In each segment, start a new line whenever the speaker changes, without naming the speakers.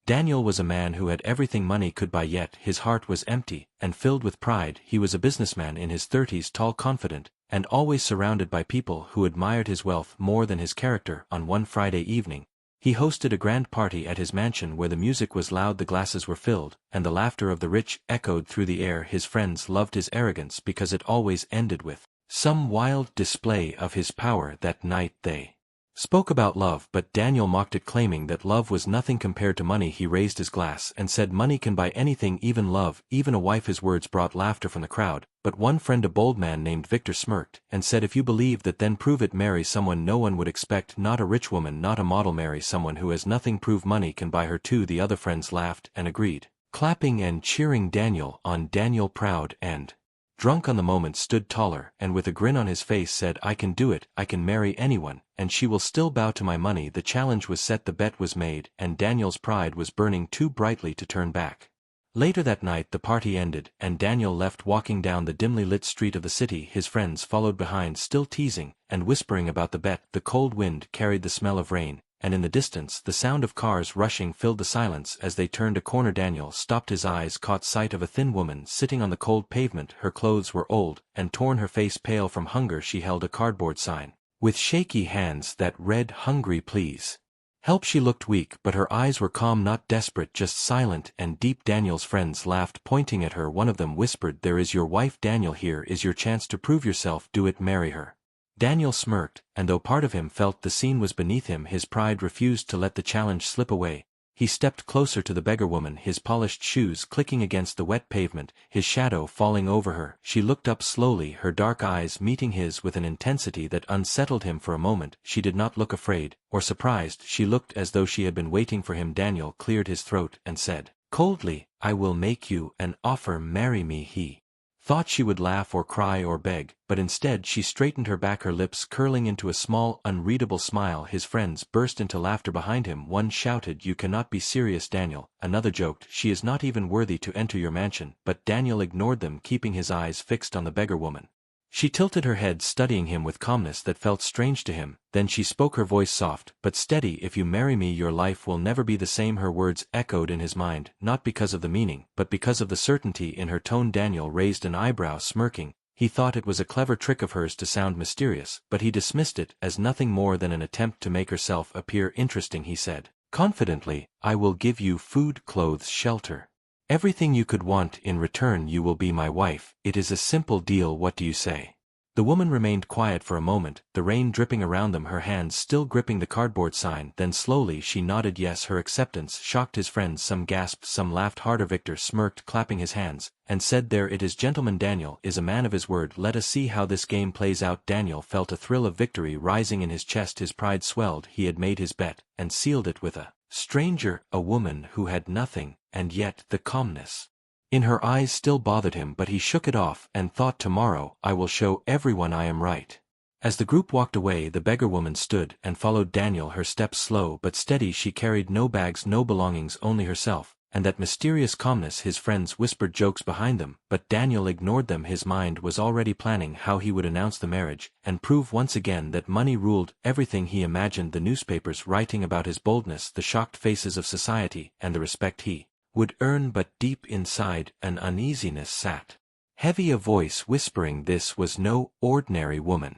Daniel was a man who had everything money could buy, yet his heart was empty and filled with pride. He was a businessman in his 30s, tall, confident, and always surrounded by people who admired his wealth more than his character. On one Friday evening, he hosted a grand party at his mansion where the music was loud, the glasses were filled, and the laughter of the rich echoed through the air. His friends loved his arrogance because it always ended with some wild display of his power. That night they spoke about love, but Daniel mocked it, claiming that love was nothing compared to money. He raised his glass and said money can buy anything, even love, even a wife. His words brought laughter from the crowd, but one friend, a bold man named Victor, smirked and said, if you believe that, then prove it. Marry someone no one would expect, not a rich woman, not a model. Marry someone who has nothing, prove money can buy her too. The other friends laughed and agreed, clapping and cheering Daniel on. Daniel, proud and drunk on the moment, stood taller and with a grin on his face said, I can do it, I can marry anyone, and she will still bow to my money. The challenge was set, the bet was made, and Daniel's pride was burning too brightly to turn back. Later that night the party ended, and Daniel left, walking down the dimly lit street of the city. His friends followed behind, still teasing and whispering about the bet. The cold wind carried the smell of rain, and in the distance the sound of cars rushing filled the silence. As they turned a corner, Daniel stopped. His eyes caught sight of a thin woman sitting on the cold pavement. Her clothes were old and torn, her face pale from hunger. She held a cardboard sign with shaky hands that read, hungry, please help. She looked weak, but her eyes were calm, not desperate, just silent and deep. Daniel's friends laughed, pointing at her. One of them whispered, there is your wife, Daniel. Here is your chance to prove yourself. Do it, marry her. Daniel smirked, and though part of him felt the scene was beneath him, his pride refused to let the challenge slip away. He stepped closer to the beggar woman, his polished shoes clicking against the wet pavement, his shadow falling over her. She looked up slowly, her dark eyes meeting his with an intensity that unsettled him for a moment. She did not look afraid or surprised, she looked as though she had been waiting for him. Daniel cleared his throat and said coldly, I will make you an offer, marry me. He thought she would laugh or cry or beg, but instead she straightened her back, her lips curling into a small, unreadable smile. His friends burst into laughter behind him. One shouted, you cannot be serious, Daniel. Another joked, she is not even worthy to enter your mansion. But Daniel ignored them, keeping his eyes fixed on the beggar woman. She tilted her head, studying him with calmness that felt strange to him. Then she spoke, her voice soft but steady, if you marry me your life will never be the same. Her words echoed in his mind, not because of the meaning, but because of the certainty in her tone. Daniel raised an eyebrow, smirking. He thought it was a clever trick of hers to sound mysterious, but he dismissed it as nothing more than an attempt to make herself appear interesting. He said confidently, I will give you food, clothes, shelter. Everything you could want. In return you will be my wife. It is a simple deal. What do you say? The woman remained quiet for a moment, the rain dripping around them, her hands still gripping the cardboard sign. Then slowly she nodded yes. Her acceptance shocked his friends. Some gasped, some laughed harder. Victor smirked, clapping his hands, and said, there it is, gentlemen. Daniel is a man of his word. Let us see how this game plays out. Daniel felt a thrill of victory rising in his chest. His pride swelled. He had made his bet, and sealed it with a stranger, a woman who had nothing, and yet the calmness in her eyes still bothered him. But he shook it off and thought, tomorrow I will show everyone I am right. As the group walked away, the beggar woman stood and followed Daniel, her steps slow but steady. She carried no bags, no belongings, only herself, and that mysterious calmness. His friends whispered jokes behind them, but Daniel ignored them. His mind was already planning how he would announce the marriage, and prove once again that money ruled everything. He imagined the newspapers writing about his boldness, the shocked faces of society, and the respect he would earn. But deep inside an uneasiness sat heavy, a voice whispering this was no ordinary woman.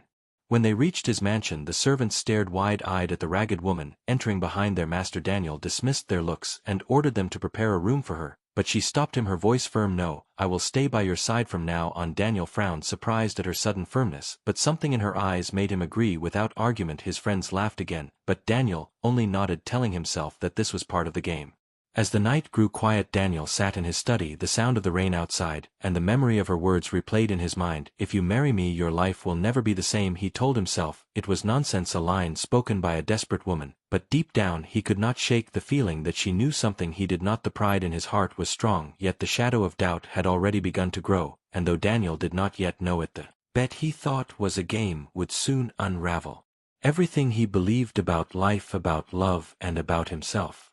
When they reached his mansion, the servants stared wide-eyed at the ragged woman entering behind their master. Daniel dismissed their looks and ordered them to prepare a room for her, but she stopped him, her voice firm. No, I will stay by your side from now on. Daniel frowned, surprised at her sudden firmness, but something in her eyes made him agree without argument. His friends laughed again, but Daniel only nodded, telling himself that this was part of the game. As the night grew quiet, Daniel sat in his study, the sound of the rain outside, and the memory of her words replayed in his mind. If you marry me your life will never be the same. He told himself it was nonsense, a line spoken by a desperate woman, but deep down he could not shake the feeling that she knew something he did not. The pride in his heart was strong, yet the shadow of doubt had already begun to grow, and though Daniel did not yet know it, the bet he thought was a game would soon unravel everything he believed about life, about love, and about himself.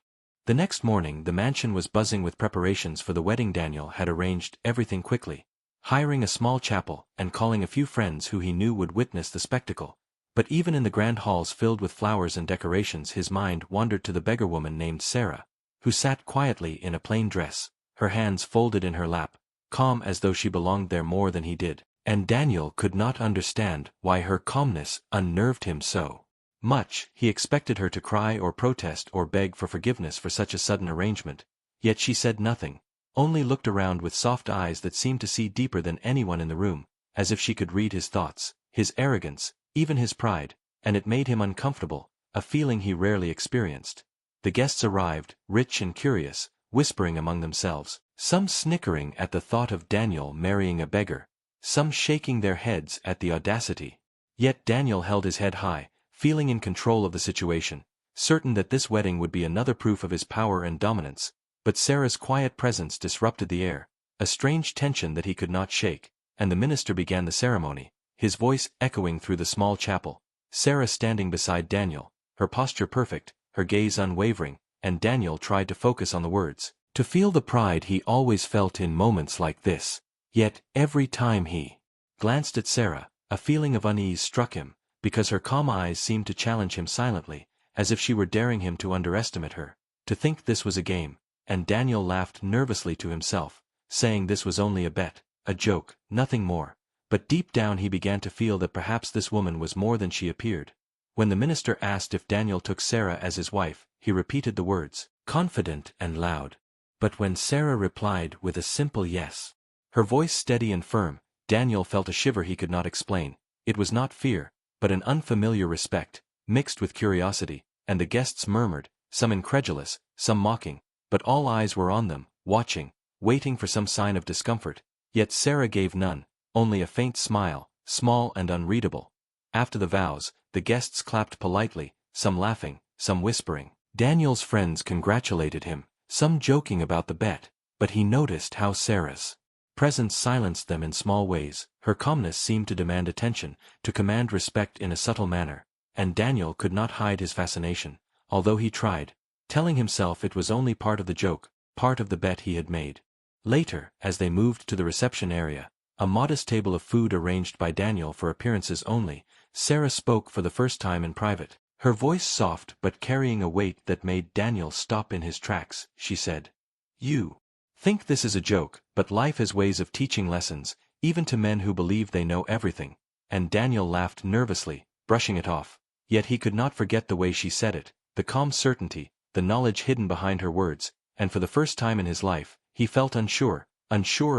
The next morning the mansion was buzzing with preparations for the wedding. Daniel had arranged everything quickly, hiring a small chapel and calling a few friends who he knew would witness the spectacle. But even in the grand halls filled with flowers and decorations, his mind wandered to the beggar woman named Sarah. who sat quietly in a plain dress, her hands folded in her lap, calm as though she belonged there more than he did, and Daniel could not understand why her calmness unnerved him so much. He expected her to cry or protest or beg for forgiveness for such a sudden arrangement, yet she said nothing, only looked around with soft eyes that seemed to see deeper than anyone in the room, as if she could read his thoughts, his arrogance, even his pride, and it made him uncomfortable, a feeling he rarely experienced. The guests arrived, rich and curious, whispering among themselves, some snickering at the thought of Daniel marrying a beggar, some shaking their heads at the audacity. Yet Daniel held his head high, feeling in control of the situation, certain that this wedding would be another proof of his power and dominance. But Sarah's quiet presence disrupted the air, a strange tension that he could not shake, and the minister began the ceremony, his voice echoing through the small chapel. Sarah standing beside Daniel, her posture perfect, her gaze unwavering, and Daniel tried to focus on the words, to feel the pride he always felt in moments like this. Yet, every time he glanced at Sarah, a feeling of unease struck him, because her calm eyes seemed to challenge him silently, as if she were daring him to underestimate her, to think this was a game, and Daniel laughed nervously to himself, saying this was only a bet, a joke, nothing more. But deep down he began to feel that perhaps this woman was more than she appeared. When the minister asked if Daniel took Sarah as his wife, he repeated the words, confident and loud. But when Sarah replied with a simple yes, her voice steady and firm, Daniel felt a shiver he could not explain. It was not fear, but an unfamiliar respect, mixed with curiosity, and the guests murmured, some incredulous, some mocking, but all eyes were on them, watching, waiting for some sign of discomfort. Yet Sarah gave none, only a faint smile, small and unreadable. After the vows, the guests clapped politely, some laughing, some whispering. Daniel's friends congratulated him, some joking about the bet, but he noticed how Sarah's presence silenced them in small ways. Her calmness seemed to demand attention, to command respect in a subtle manner, and Daniel could not hide his fascination, although he tried, telling himself it was only part of the joke, part of the bet he had made. Later, as they moved to the reception area, a modest table of food arranged by Daniel for appearances only, Sarah spoke for the first time in private, her voice soft but carrying a weight that made Daniel stop in his tracks. She said, "You think this is a joke, but life has ways of teaching lessons, even to men who believe they know everything." And Daniel laughed nervously, brushing it off. Yet he could not forget the way she said it, the calm certainty, the knowledge hidden behind her words, and for the first time in his life, he felt unsure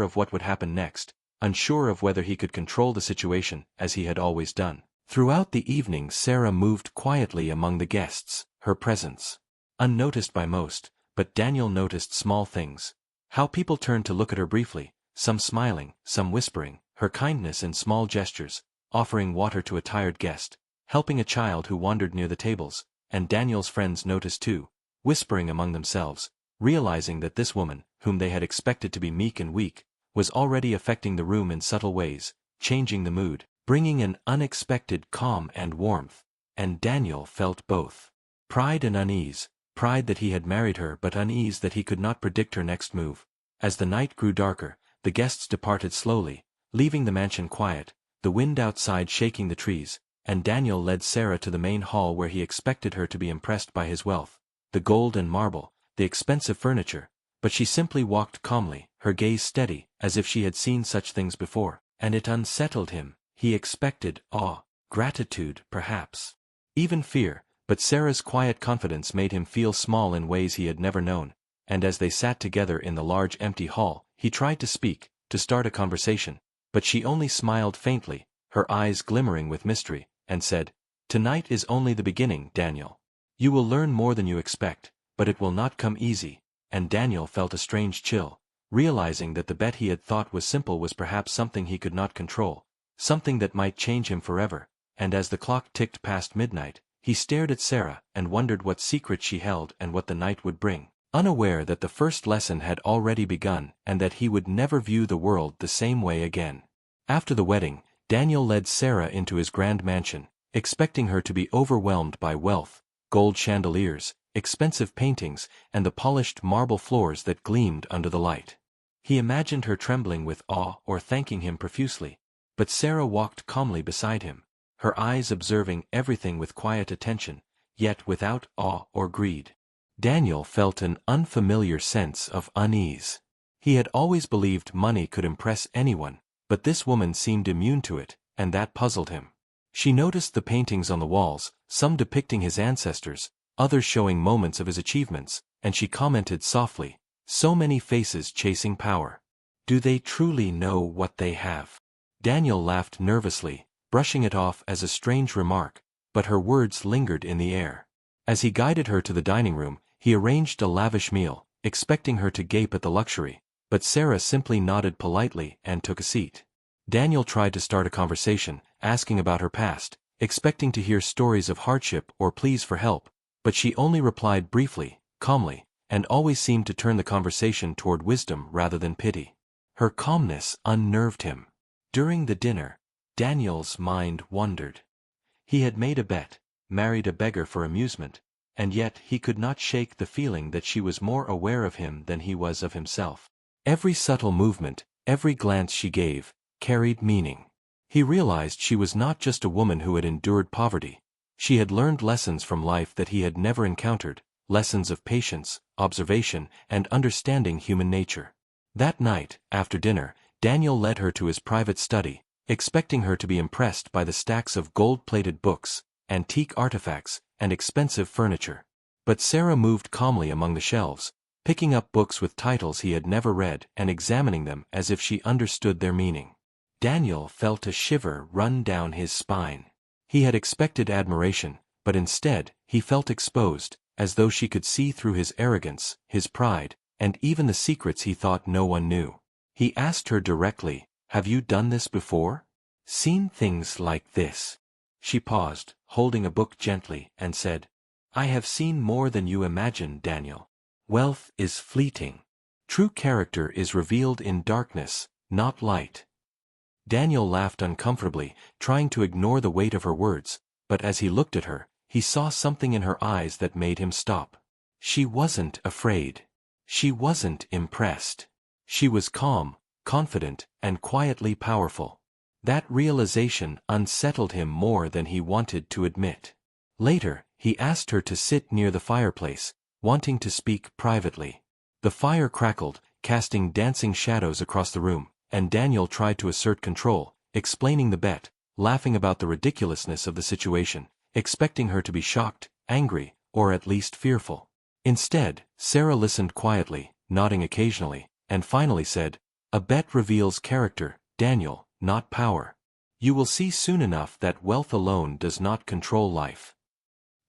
of what would happen next, unsure of whether he could control the situation as he had always done. Throughout the evening Sarah moved quietly among the guests, her presence unnoticed by most, but Daniel noticed small things. How people turned to look at her briefly, some smiling, some whispering, her kindness in small gestures, offering water to a tired guest, helping a child who wandered near the tables, and Daniel's friends noticed too, whispering among themselves, realizing that this woman, whom they had expected to be meek and weak, was already affecting the room in subtle ways, changing the mood, bringing an unexpected calm and warmth. And Daniel felt both pride and unease, pride that he had married her but unease that he could not predict her next move. As the night grew darker, the guests departed slowly, leaving the mansion quiet, the wind outside shaking the trees, and Daniel led Sarah to the main hall where he expected her to be impressed by his wealth, the gold and marble, the expensive furniture, but she simply walked calmly, her gaze steady, as if she had seen such things before, and it unsettled him. He expected awe, gratitude, perhaps even fear, but Sarah's quiet confidence made him feel small in ways he had never known, and as they sat together in the large empty hall, he tried to speak, to start a conversation, but she only smiled faintly, her eyes glimmering with mystery, and said, "Tonight is only the beginning, Daniel. You will learn more than you expect, but it will not come easy." And Daniel felt a strange chill, realizing that the bet he had thought was simple was perhaps something he could not control, something that might change him forever. And as the clock ticked past midnight, he stared at Sarah and wondered what secret she held and what the night would bring, unaware that the first lesson had already begun and that he would never view the world the same way again. After the wedding, Daniel led Sarah into his grand mansion, expecting her to be overwhelmed by wealth, gold chandeliers, expensive paintings, and the polished marble floors that gleamed under the light. He imagined her trembling with awe or thanking him profusely, but Sarah walked calmly beside him, her eyes observing everything with quiet attention, yet without awe or greed. Daniel felt an unfamiliar sense of unease. He had always believed money could impress anyone, but this woman seemed immune to it, and that puzzled him. She noticed the paintings on the walls, some depicting his ancestors, others showing moments of his achievements, and she commented softly, "So many faces chasing power. Do they truly know what they have?" Daniel laughed nervously, brushing it off as a strange remark, but her words lingered in the air. As he guided her to the dining room, he arranged a lavish meal, expecting her to gape at the luxury, but Sarah simply nodded politely and took a seat. Daniel tried to start a conversation, asking about her past, expecting to hear stories of hardship or pleas for help, but she only replied briefly, calmly, and always seemed to turn the conversation toward wisdom rather than pity. Her calmness unnerved him. During the dinner, Daniel's mind wandered. He had made a bet, married a beggar for amusement, and yet he could not shake the feeling that she was more aware of him than he was of himself. Every subtle movement, every glance she gave, carried meaning. He realized she was not just a woman who had endured poverty. She had learned lessons from life that he had never encountered, lessons of patience, observation, and understanding human nature. That night, after dinner, Daniel led her to his private study, expecting her to be impressed by the stacks of gold-plated books, antique artifacts, and expensive furniture. But Sarah moved calmly among the shelves, picking up books with titles he had never read and examining them as if she understood their meaning. Daniel felt a shiver run down his spine. He had expected admiration, but instead, he felt exposed, as though she could see through his arrogance, his pride, and even the secrets he thought no one knew. He asked her directly, "Have you done this before? Seen things like this?" She paused, holding a book gently, and said, "I have seen more than you imagine, Daniel. Wealth is fleeting. True character is revealed in darkness, not light." Daniel laughed uncomfortably, trying to ignore the weight of her words, but as he looked at her, he saw something in her eyes that made him stop. She wasn't afraid. She wasn't impressed. She was calm, confident, and quietly powerful. That realization unsettled him more than he wanted to admit. Later, he asked her to sit near the fireplace, wanting to speak privately. The fire crackled, casting dancing shadows across the room, and Daniel tried to assert control, explaining the bet, laughing about the ridiculousness of the situation, expecting her to be shocked, angry, or at least fearful. Instead, Sarah listened quietly, nodding occasionally, and finally said, "A bet reveals character, Daniel, not power. You will see soon enough that wealth alone does not control life."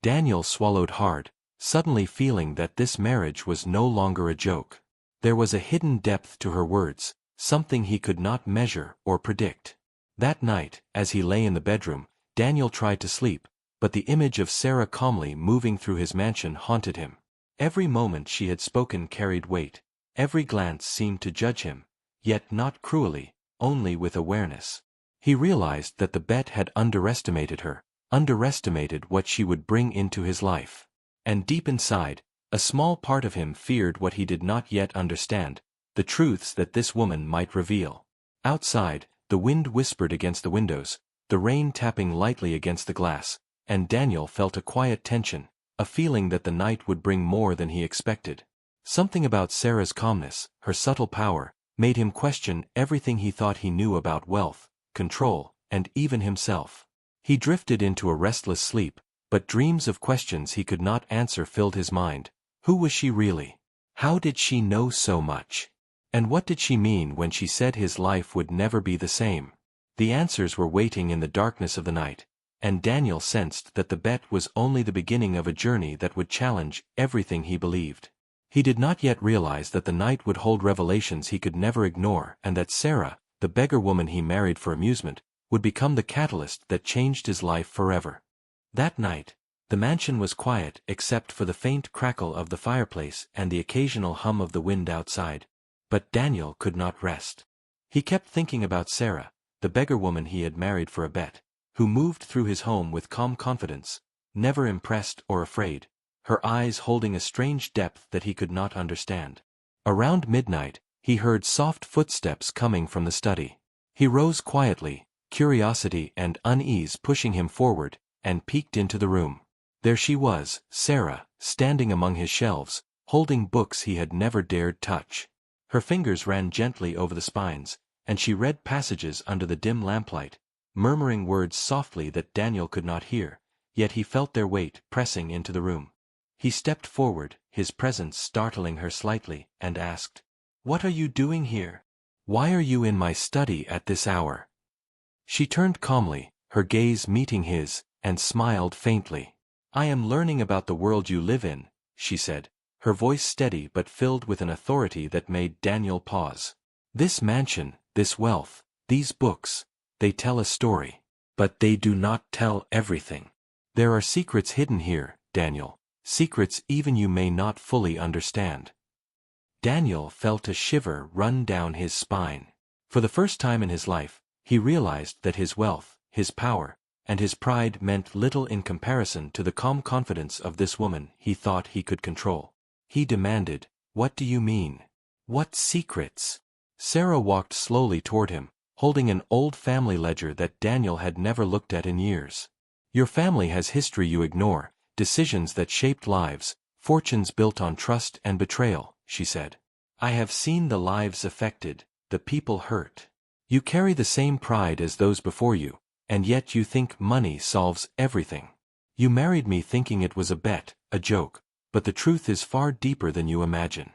Daniel swallowed hard, suddenly feeling that this marriage was no longer a joke. There was a hidden depth to her words, something he could not measure or predict. That night, as he lay in the bedroom, Daniel tried to sleep, but the image of Sarah calmly moving through his mansion haunted him. Every moment she had spoken carried weight, every glance seemed to judge him, yet not cruelly, only with awareness. He realized that the bet had underestimated her, underestimated what she would bring into his life. And deep inside, a small part of him feared what he did not yet understand, the truths that this woman might reveal. Outside, the wind whispered against the windows, the rain tapping lightly against the glass, and Daniel felt a quiet tension, a feeling that the night would bring more than he expected. Something about Sarah's calmness, her subtle power, made him question everything he thought he knew about wealth, control, and even himself. He drifted into a restless sleep, but dreams of questions he could not answer filled his mind. Who was she really? How did she know so much? And what did she mean when she said his life would never be the same? The answers were waiting in the darkness of the night, and Daniel sensed that the bet was only the beginning of a journey that would challenge everything he believed. He did not yet realize that the night would hold revelations he could never ignore, and that Sarah, the beggar woman he married for amusement, would become the catalyst that changed his life forever. That night, the mansion was quiet except for the faint crackle of the fireplace and the occasional hum of the wind outside. But Daniel could not rest. He kept thinking about Sarah, the beggar woman he had married for a bet, who moved through his home with calm confidence, never impressed or afraid, her eyes holding a strange depth that he could not understand. Around midnight, he heard soft footsteps coming from the study. He rose quietly, curiosity and unease pushing him forward, and peeked into the room. There she was, Sarah, standing among his shelves, holding books he had never dared touch. Her fingers ran gently over the spines, and she read passages under the dim lamplight, murmuring words softly that Daniel could not hear, yet he felt their weight pressing into the room. He stepped forward, his presence startling her slightly, and asked, "What are you doing here? Why are you in my study at this hour?" She turned calmly, her gaze meeting his, and smiled faintly. "I am learning about the world you live in," she said, her voice steady but filled with an authority that made Daniel pause. "This mansion, this wealth, these books, they tell a story. But they do not tell everything. There are secrets hidden here, Daniel, secrets even you may not fully understand." Daniel felt a shiver run down his spine. For the first time in his life, he realized that his wealth, his power, and his pride meant little in comparison to the calm confidence of this woman he thought he could control. He demanded, "What do you mean? What secrets?" Sarah walked slowly toward him, holding an old family ledger that Daniel had never looked at in years. "Your family has history you ignore, decisions that shaped lives, fortunes built on trust and betrayal," she said. "I have seen the lives affected, the people hurt. You carry the same pride as those before you, and yet you think money solves everything. You married me thinking it was a bet, a joke, but the truth is far deeper than you imagine."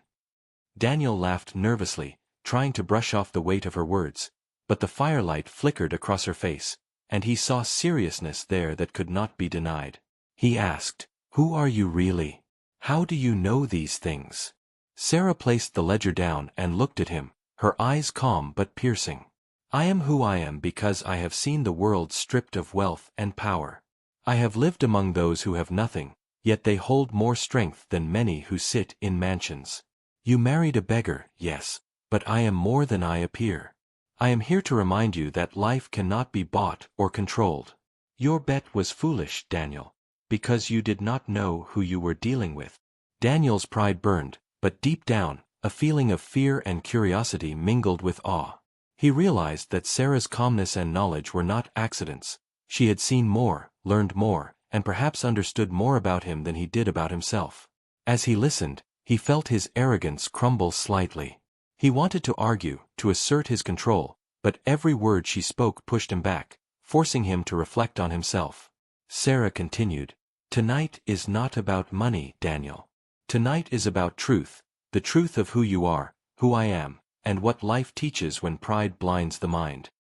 Daniel laughed nervously, trying to brush off the weight of her words, but the firelight flickered across her face, and he saw seriousness there that could not be denied. He asked, "Who are you really? How do you know these things?" Sarah placed the ledger down and looked at him, her eyes calm but piercing. "I am who I am because I have seen the world stripped of wealth and power. I have lived among those who have nothing, yet they hold more strength than many who sit in mansions. You married a beggar, yes, but I am more than I appear. I am here to remind you that life cannot be bought or controlled. Your bet was foolish, Daniel, because you did not know who you were dealing with." Daniel's pride burned, but deep down, a feeling of fear and curiosity mingled with awe. He realized that Sarah's calmness and knowledge were not accidents. She had seen more, learned more, and perhaps understood more about him than he did about himself. As he listened, he felt his arrogance crumble slightly. He wanted to argue, to assert his control, but every word she spoke pushed him back, forcing him to reflect on himself. Sarah continued, "Tonight is not about money, Daniel. Tonight is about truth, the truth of who you are, who I am, and what life teaches when pride blinds the mind."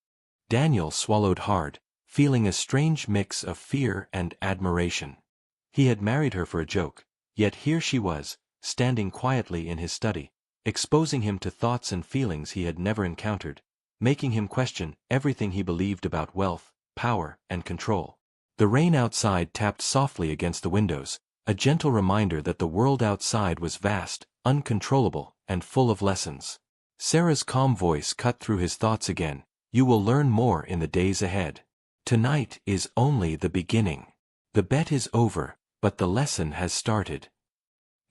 Daniel swallowed hard, feeling a strange mix of fear and admiration. He had married her for a joke, yet here she was, standing quietly in his study, exposing him to thoughts and feelings he had never encountered, making him question everything he believed about wealth, power, and control. The rain outside tapped softly against the windows, a gentle reminder that the world outside was vast, uncontrollable, and full of lessons. Sarah's calm voice cut through his thoughts again, "You will learn more in the days ahead. Tonight is only the beginning. The bet is over, but the lesson has started."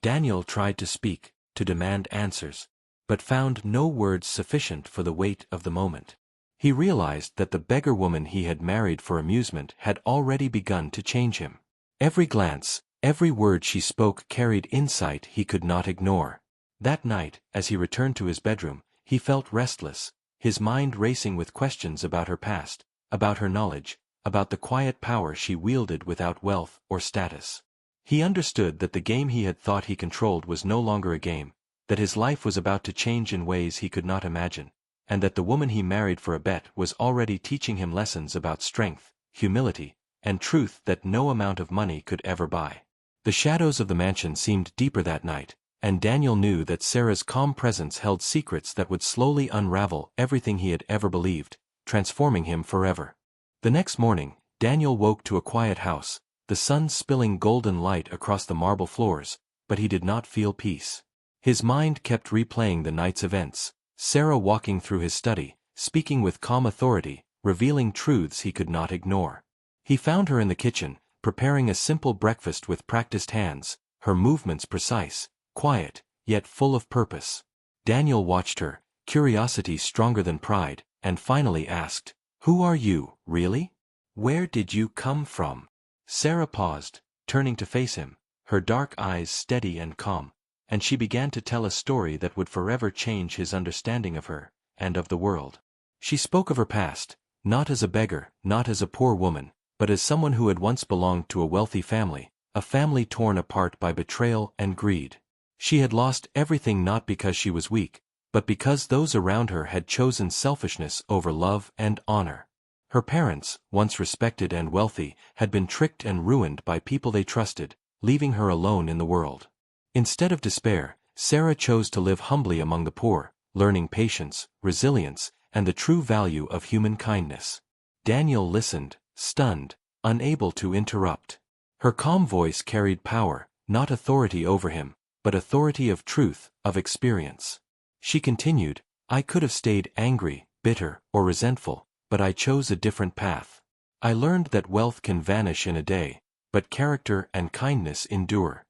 Daniel tried to speak, to demand answers, but found no words sufficient for the weight of the moment. He realized that the beggar woman he had married for amusement had already begun to change him. Every glance, every word she spoke carried insight he could not ignore. That night, as he returned to his bedroom, he felt restless, his mind racing with questions about her past, about her knowledge, about the quiet power she wielded without wealth or status. He understood that the game he had thought he controlled was no longer a game, that his life was about to change in ways he could not imagine, and that the woman he married for a bet was already teaching him lessons about strength, humility, and truth that no amount of money could ever buy. The shadows of the mansion seemed deeper that night, and Daniel knew that Sarah's calm presence held secrets that would slowly unravel everything he had ever believed, transforming him forever. The next morning, Daniel woke to a quiet house, the sun spilling golden light across the marble floors, but he did not feel peace. His mind kept replaying the night's events, Sarah walking through his study, speaking with calm authority, revealing truths he could not ignore. He found her in the kitchen, preparing a simple breakfast with practiced hands, her movements precise, quiet, yet full of purpose. Daniel watched her, curiosity stronger than pride, and finally asked, "Who are you, really? Where did you come from?" Sarah paused, turning to face him, her dark eyes steady and calm, and she began to tell a story that would forever change his understanding of her, and of the world. She spoke of her past, not as a beggar, not as a poor woman, but as someone who had once belonged to a wealthy family, a family torn apart by betrayal and greed. She had lost everything not because she was weak, but because those around her had chosen selfishness over love and honor. Her parents, once respected and wealthy, had been tricked and ruined by people they trusted, leaving her alone in the world. Instead of despair, Sarah chose to live humbly among the poor, learning patience, resilience, and the true value of human kindness. Daniel listened, stunned, unable to interrupt. Her calm voice carried power, not authority over him, but authority of truth, of experience. She continued, I could have stayed angry, bitter, or resentful, but I chose a different path. I learned that wealth can vanish in a day, but character and kindness endure.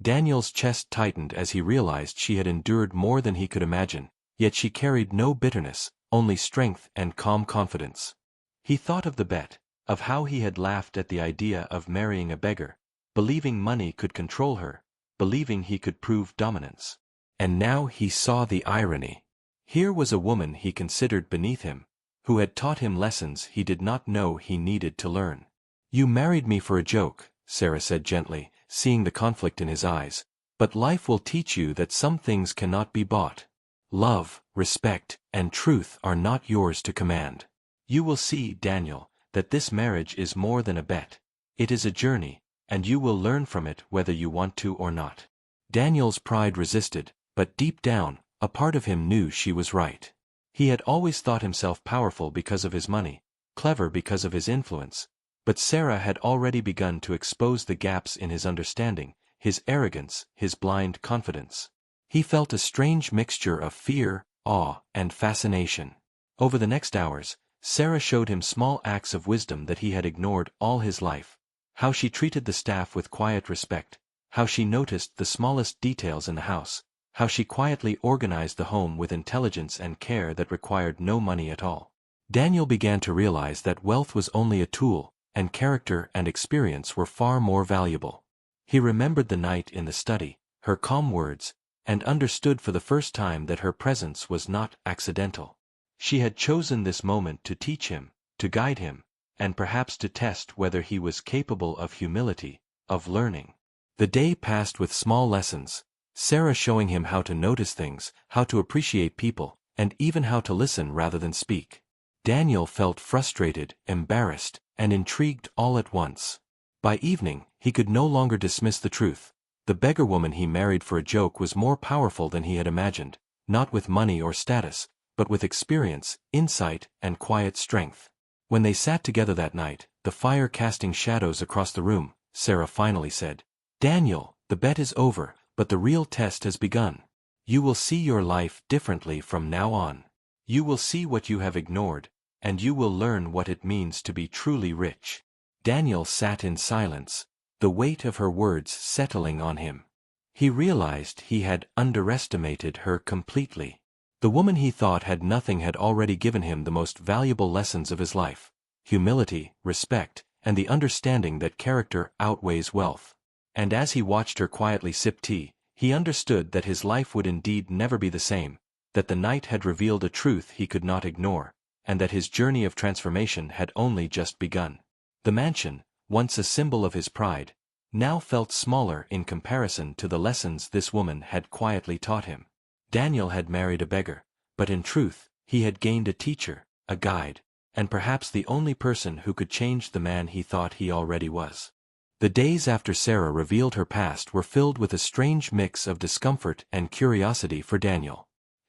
Daniel's chest tightened as he realized she had endured more than he could imagine, yet she carried no bitterness, only strength and calm confidence. He thought of the bet, of how he had laughed at the idea of marrying a beggar, believing money could control her, believing he could prove dominance. And now he saw the irony. Here was a woman he considered beneath him, who had taught him lessons he did not know he needed to learn. You married me for a joke, Sarah said gently, seeing the conflict in his eyes, but life will teach you that some things cannot be bought. Love, respect, and truth are not yours to command. You will see, Daniel, that this marriage is more than a bet. It is a journey, and you will learn from it whether you want to or not. Daniel's pride resisted, but deep down, a part of him knew she was right. He had always thought himself powerful because of his money, clever because of his influence, but Sarah had already begun to expose the gaps in his understanding, his arrogance, his blind confidence. He felt a strange mixture of fear, awe, and fascination. Over the next hours, Sarah showed him small acts of wisdom that he had ignored all his life. How she treated the staff with quiet respect, how she noticed the smallest details in the house, how she quietly organized the home with intelligence and care that required no money at all. Daniel began to realize that wealth was only a tool, and character and experience were far more valuable. He remembered the night in the study, her calm words, and understood for the first time that her presence was not accidental. She had chosen this moment to teach him, to guide him, and perhaps to test whether he was capable of humility, of learning. The day passed with small lessons, Sarah showing him how to notice things, how to appreciate people, and even how to listen rather than speak. Daniel felt frustrated, embarrassed, and intrigued all at once. By evening, he could no longer dismiss the truth. The beggar woman he married for a joke was more powerful than he had imagined, not with money or status, but with experience, insight, and quiet strength. When they sat together that night, the fire casting shadows across the room, Sarah finally said, Daniel, the bet is over, but the real test has begun. You will see your life differently from now on. You will see what you have ignored, and you will learn what it means to be truly rich. Daniel sat in silence, the weight of her words settling on him. He realized he had underestimated her completely. The woman he thought had nothing had already given him the most valuable lessons of his life: humility, respect, and the understanding that character outweighs wealth. And as he watched her quietly sip tea, he understood that his life would indeed never be the same, that the night had revealed a truth he could not ignore, and that his journey of transformation had only just begun. The mansion, once a symbol of his pride, now felt smaller in comparison to the lessons this woman had quietly taught him. Daniel had married a beggar, but in truth, he had gained a teacher, a guide, and perhaps the only person who could change the man he thought he already was. The days after Sarah revealed her past were filled with a strange mix of discomfort and curiosity for Daniel.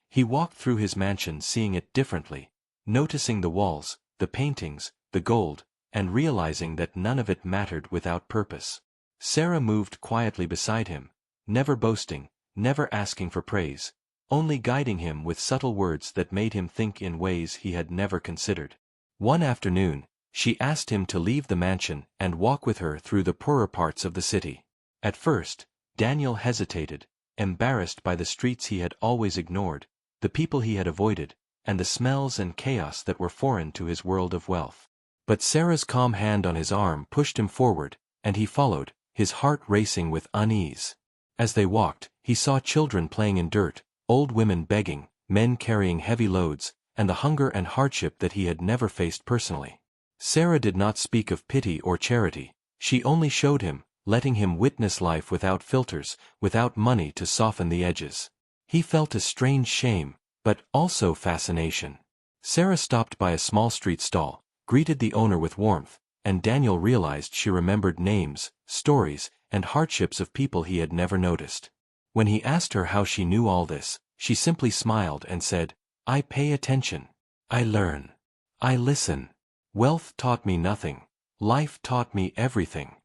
He walked through his mansion seeing it differently, noticing the walls, the paintings, the gold, and realizing that none of it mattered without purpose. Sarah moved quietly beside him, never boasting, never asking for praise, only guiding him with subtle words that made him think in ways he had never considered. One afternoon, she asked him to leave the mansion and walk with her through the poorer parts of the city. At first, Daniel hesitated, embarrassed by the streets he had always ignored, the people he had avoided, and the smells and chaos that were foreign to his world of wealth. But Sarah's calm hand on his arm pushed him forward, and he followed, his heart racing with unease. As they walked, he saw children playing in dirt, old women begging, men carrying heavy loads, and the hunger and hardship that he had never faced personally. Sarah did not speak of pity or charity, she only showed him, letting him witness life without filters, without money to soften the edges. He felt a strange shame, but also fascination. Sarah stopped by a small street stall, greeted the owner with warmth, and Daniel realized she remembered names, stories, and hardships of people he had never noticed. When he asked her how she knew all this, she simply smiled and said, "I pay attention. I learn. I listen. Wealth taught me nothing. Life taught me everything."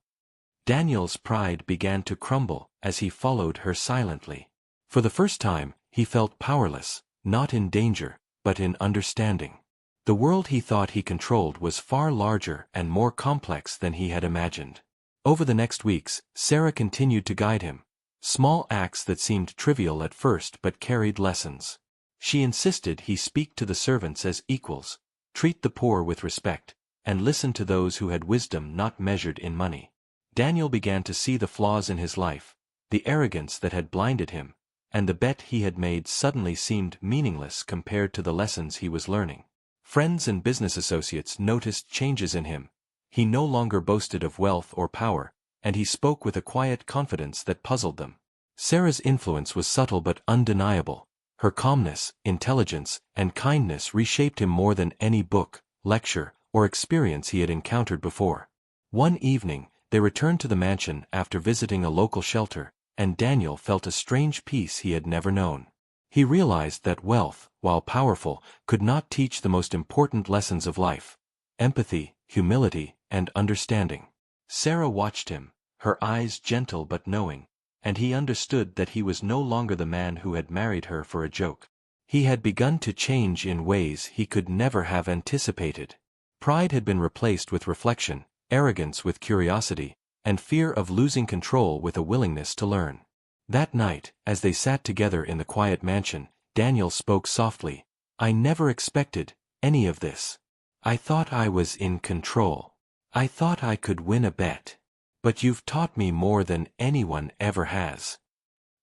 Daniel's pride began to crumble as he followed her silently. For the first time, he felt powerless, not in danger, but in understanding. The world he thought he controlled was far larger and more complex than he had imagined. Over the next weeks, Sarah continued to guide him. Small acts that seemed trivial at first but carried lessons. She insisted he speak to the servants as equals, treat the poor with respect, and listen to those who had wisdom not measured in money. Daniel began to see the flaws in his life, the arrogance that had blinded him, and the bet he had made suddenly seemed meaningless compared to the lessons he was learning. Friends and business associates noticed changes in him. He no longer boasted of wealth or power, and he spoke with a quiet confidence that puzzled them. Sarah's influence was subtle but undeniable. Her calmness, intelligence, and kindness reshaped him more than any book, lecture, or experience he had encountered before. One evening, they returned to the mansion after visiting a local shelter, and Daniel felt a strange peace he had never known. He realized that wealth, while powerful, could not teach the most important lessons of life: empathy, humility, and understanding. Sarah watched him, her eyes gentle but knowing, and he understood that he was no longer the man who had married her for a joke. He had begun to change in ways he could never have anticipated. Pride had been replaced with reflection, arrogance with curiosity, and fear of losing control with a willingness to learn. That night, as they sat together in the quiet mansion, Daniel spoke softly, "I never expected any of this. I thought I was in control. I thought I could win a bet. But you've taught me more than anyone ever has."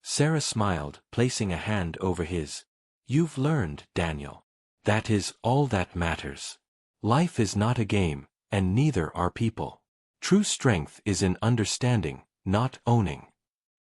Sarah smiled, placing a hand over his. "You've learned, Daniel. That is all that matters. Life is not a game, and neither are people. True strength is in understanding, not owning."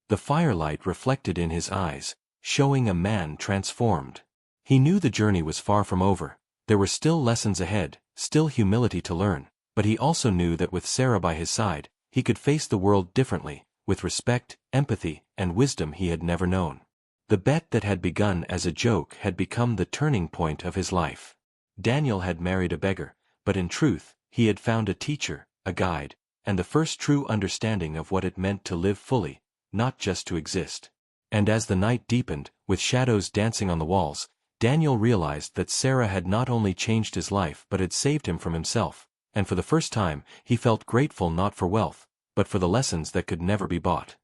The firelight reflected in his eyes, showing a man transformed. He knew the journey was far from over. There were still lessons ahead, still humility to learn, but he also knew that with Sarah by his side, he could face the world differently, with respect, empathy, and wisdom he had never known. The bet that had begun as a joke had become the turning point of his life. Daniel had married a beggar, but in truth, he had found a teacher, a guide, and the first true understanding of what it meant to live fully, not just to exist. And as the night deepened, with shadows dancing on the walls, Daniel realized that Sarah had not only changed his life but had saved him from himself, and for the first time, he felt grateful not for wealth, but for the lessons that could never be bought.